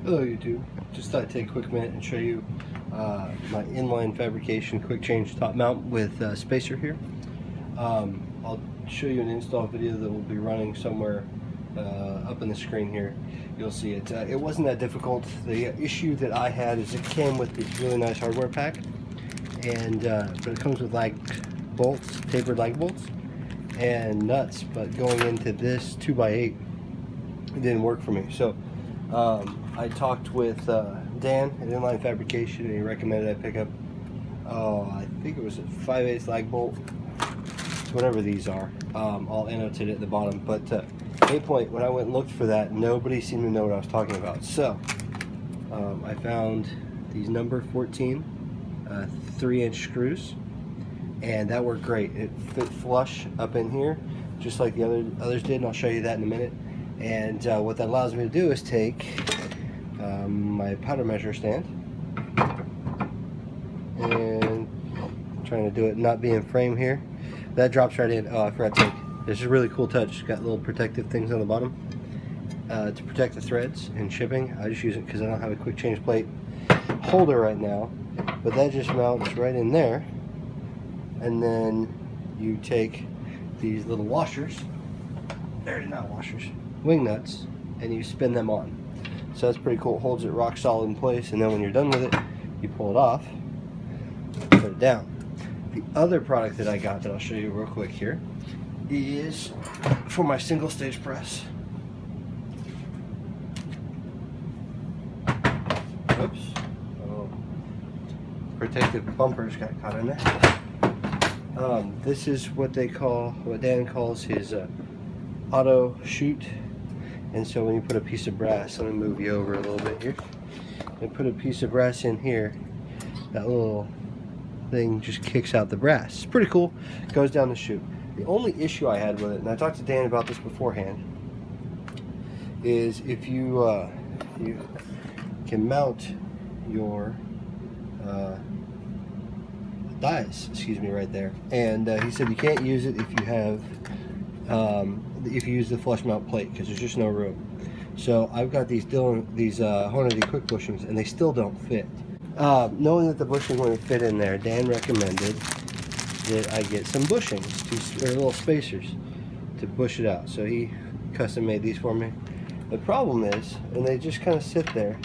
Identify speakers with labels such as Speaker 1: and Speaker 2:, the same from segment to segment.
Speaker 1: Hello YouTube, just thought I'd take a quick minute and show you my Inline Fabrication quick change top mount with spacer here. I'll show you an install video that will be running somewhere up on the screen here. You'll see it. It wasn't that difficult. The issue that I had is it came with this really nice hardware pack, and but it comes with like bolts, tapered lag bolts, and nuts, but going into this 2x8 it didn't work for me. So I talked with Dan at Inline Fabrication, and he recommended I pick up, I think it was a 5/8 lag bolt, whatever these are. I'll annotate it at the bottom, but main point, when I went and looked for that, nobody seemed to know what I was talking about. So I found these number 14 3-inch screws, and that worked great. It fit flush up in here just like the others did, and I'll show you that in a minute. And what that allows me to do is take my powder measure stand, and I'm trying to do it not be in frame here. That drops right in. Oh, I forgot to take. This is a really cool touch. It's got little protective things on the bottom to protect the threads and shipping. I just use it because I don't have a quick change plate holder right now, but that just mounts right in there. And then you take these little washers, they're not washers, wing nuts, and you spin them on. So that's pretty cool. It holds it rock solid in place, and then when you're done with it, you pull it off, put it down. The other product that I got that I'll show you real quick here is for my single stage press. Oops. Oh, protective bumpers got caught in there. This is what Dan calls his auto shoot. And so when you put a piece of brass, let me move you over a little bit here, and put a piece of brass in here, that little thing just kicks out the brass. It's pretty cool. It goes down the chute. The only issue I had with it, and I talked to Dan about this beforehand, is if you can mount your dies, right there, and he said you can't use it if you have if you use the flush mount plate, because there's just no room. So I've got these Hornady quick bushings, and they still don't fit. Knowing that the bushing wouldn't fit in there, Dan recommended that I get some bushings, or little spacers, to bush it out. So he custom made these for me. The problem is, and they just kind of sit there,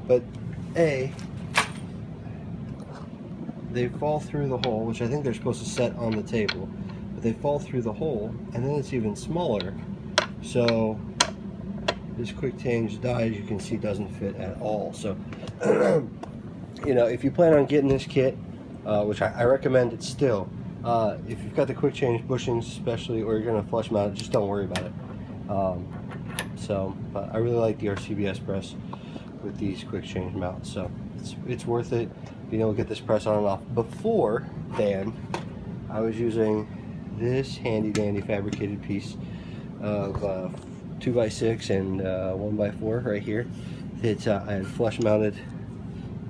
Speaker 1: but they fall through the hole, which I think they're supposed to set on the table, but they fall through the hole, and then it's even smaller. So this quick change die, as you can see, doesn't fit at all. So you know, if you plan on getting this kit, which I recommend it still, if you've got the quick change bushings especially, or you're going to flush mount it, just don't worry about it. But I really like the Rcbs press with these quick change mounts, so it's worth it being able to get this press on and off. Before Dan, I was using this handy dandy fabricated piece of 2x6 and 1x4 right here that I had flush mounted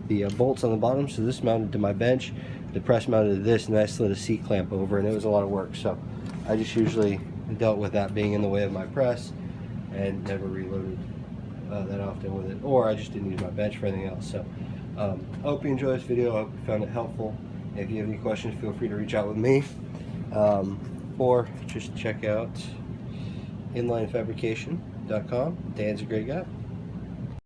Speaker 1: the bolts on the bottom. So this mounted to my bench, the press mounted to this, and I slid a C-clamp over, and it was a lot of work. So I just usually dealt with that being in the way of my press and never reloaded that often with it, or I just didn't use my bench for anything else. So I hope you enjoyed this video. I hope you found it helpful. If you have any questions, feel free to reach out with me, or just check out inlinefabrication.com. Dan's a great guy.